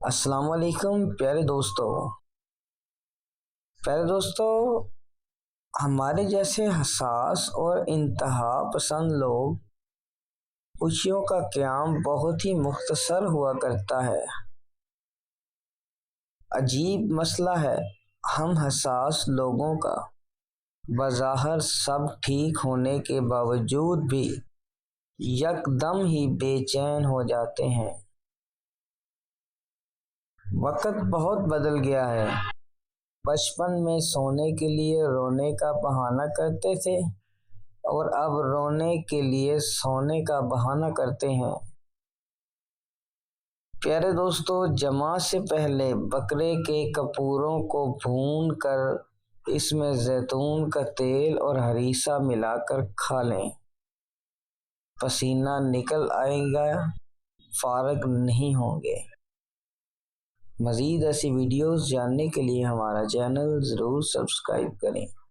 السلام علیکم پیارے دوستو، ہمارے جیسے حساس اور انتہا پسند لوگ خوشیوں کا قیام بہت ہی مختصر ہوا کرتا ہے۔ عجیب مسئلہ ہے، ہم حساس لوگوں کا بظاہر سب ٹھیک ہونے کے باوجود بھی یکدم ہی بے چین ہو جاتے ہیں۔ وقت بہت بدل گیا ہے۔ بچپن میں سونے کے لیے رونے کا بہانہ کرتے تھے اور اب رونے کے لیے سونے کا بہانہ کرتے ہیں۔ پیارے دوستو، جماعت سے پہلے بکرے کے کپوروں کو بھون کر اس میں زیتون کا تیل اور ہریسہ ملا کر کھا لیں، پسینہ نکل آئے گا، فارغ نہیں ہوں گے۔ مزید ایسی ویڈیوز جاننے کے لیے ہمارا چینل ضرور سبسکرائب کریں۔